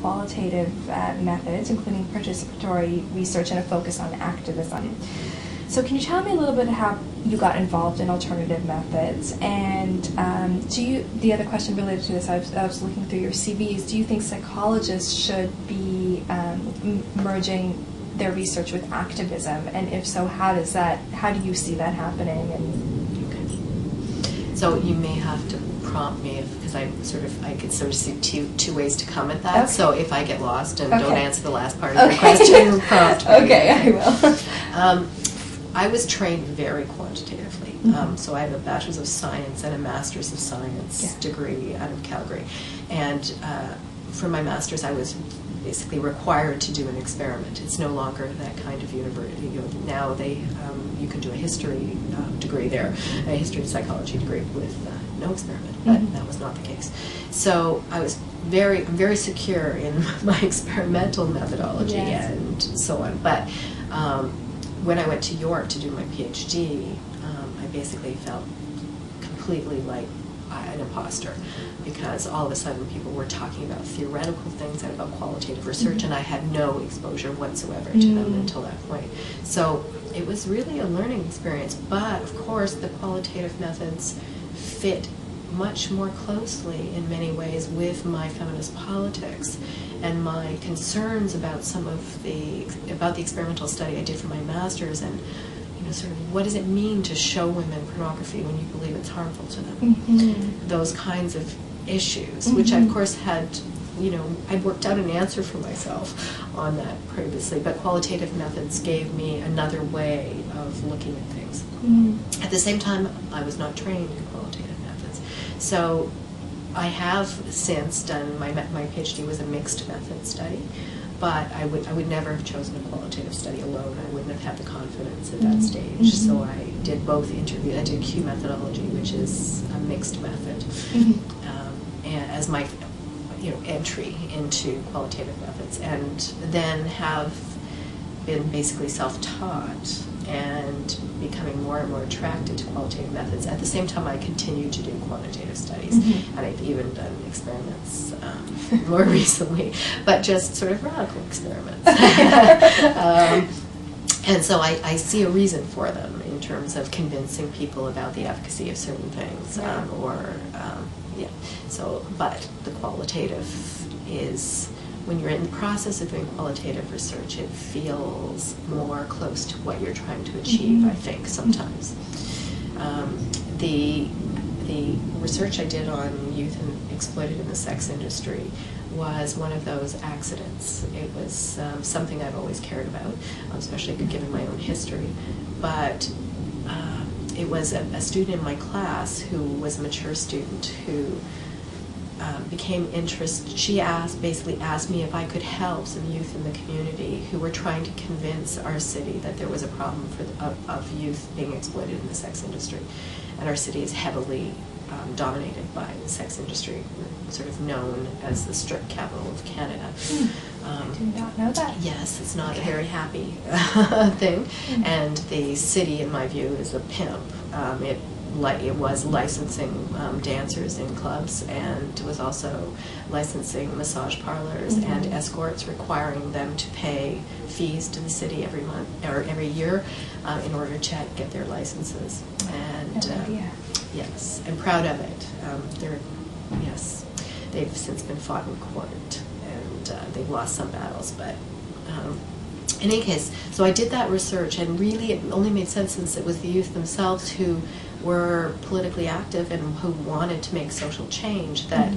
qualitative methods, including participatory research and a focus on activism. So can you tell me a little bit how you got involved in alternative methods? And the other question related to this, I was looking through your CVs, do you think psychologists should be merging their research with activism? And if so, how do you see that happening? And okay. So you may have to prompt me, because I could sort of see two ways to come at that. Okay. So if I get lost and don't answer the last part of your question, prompt me. Okay, I will. I was trained very quantitatively. So I have a Bachelor's of Science and a Master's of Science degree out of Calgary. And for my Master's, I was basically required to do an experiment. It's no longer that kind of university. Now you can do a history degree there, a history and psychology degree with no experiment, but that was not the case. So I was very secure in my experimental methodology and so on. But when I went to York to do my PhD, I basically felt completely like an imposter, because all of a sudden people were talking about theoretical things and about qualitative research, and I had no exposure whatsoever to them until that point. So it was really a learning experience, but of course the qualitative methods fit much more closely in many ways with my feminist politics and my concerns about the experimental study I did for my master's, and sort of what does it mean to show women pornography when you believe it's harmful to them? Those kinds of issues, which I of course had, I'd worked out an answer for myself on that previously, but qualitative methods gave me another way of looking at things. At the same time, I was not trained in qualitative methods. So I have since done, my PhD was a mixed method study, but I would never have chosen a qualitative study alone. I wouldn't have had the confidence at that stage. So I did both interview. I did Q methodology, which is a mixed method, as my entry into qualitative methods, and then have been basically self-taught and becoming more and more attracted to qualitative methods. At the same time, I continued to do quantitative studies, and I've even done experiments more recently, but just sort of radical experiments. And so I see a reason for them in terms of convincing people about the efficacy of certain things, but the qualitative is, when you're in the process of doing qualitative research, it feels more close to what you're trying to achieve, I think, sometimes. The research I did on youth exploited in the sex industry was one of those accidents. It was something I've always cared about, especially given my own history. But it was a student in my class who was a mature student who became interested. She basically asked me if I could help some youth in the community who were trying to convince our city that there was a problem of youth being exploited in the sex industry. And our city is heavily dominated by the sex industry. We're sort of known as the strip capital of Canada. I did not know that. Yes, it's not a very happy thing. And the city, in my view, is a pimp. It was licensing dancers in clubs, and it was also licensing massage parlors and escorts, requiring them to pay fees to the city every month or every year in order to get their licenses. And yes, I'm proud of it. They've since been fought in court, and they've lost some battles, but. In any case, so I did that research, and really it only made sense since it was the youth themselves who were politically active and who wanted to make social change, that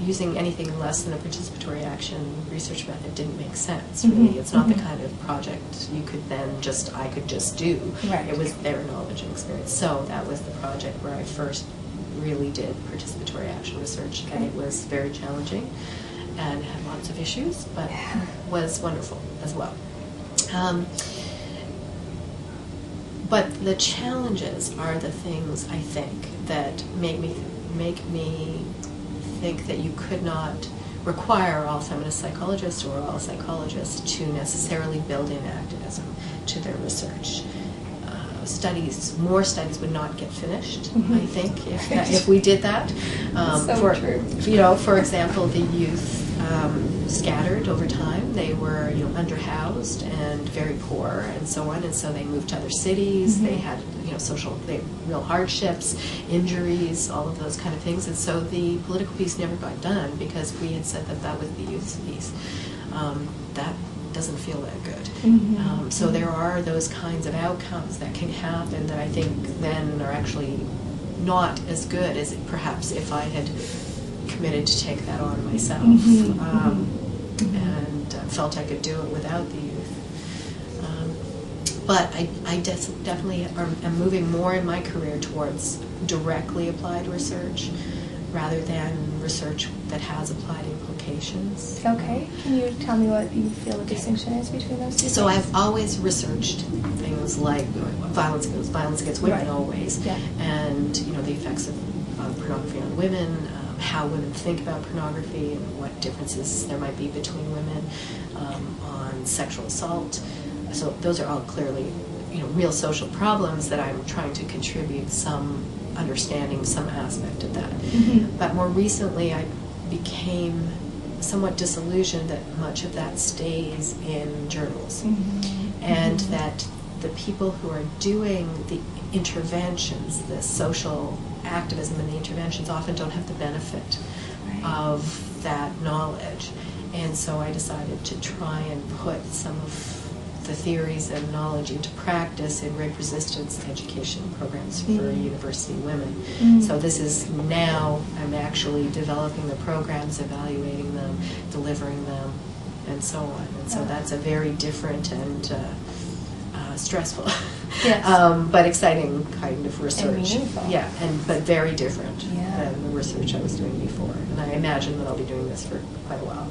using anything less than a participatory action research method didn't make sense, really. It's not the kind of project I could just do. Right. It was their knowledge and experience. So that was the project where I first really did participatory action research, and it was very challenging and had lots of issues, but was wonderful as well. But the challenges are the things, I think, that make me think that you could not require all feminist psychologists or all psychologists to necessarily build in activism to their research. More studies would not get finished, I think, if we did that. So true. For example, the youth scattered over time. They were, underhoused and very poor and so on, and so they moved to other cities. They had, real hardships, injuries, all of those kind of things, and so the political piece never got done because we had said that that was the youth piece. That doesn't feel that good. So there are those kinds of outcomes that can happen that I think then are actually not as good as perhaps if I had committed to take that on myself and felt I could do it without the youth. But I definitely am moving more in my career towards directly applied research rather than research that has applied implications. Okay. Can you tell me what you feel the distinction is between those two? So I've always researched things like violence against women, always, and the effects of pornography on women, how women think about pornography, and what differences there might be between women, on sexual assault. So those are all clearly, real social problems that I'm trying to contribute some understanding, some aspect of that. But more recently, I became somewhat disillusioned that much of that stays in journals, and that the people who are doing the interventions, the social activism and the interventions, often don't have the benefit of that knowledge. And so I decided to try and put some of the theories and knowledge into practice in rape resistance education programs for university women. So this is now, I'm actually developing the programs, evaluating them, delivering them, and so on. And so that's a very different and stressful, but exciting kind of research. And meaningful. Yeah, but very different than the research I was doing before. And I imagine that I'll be doing this for quite a while.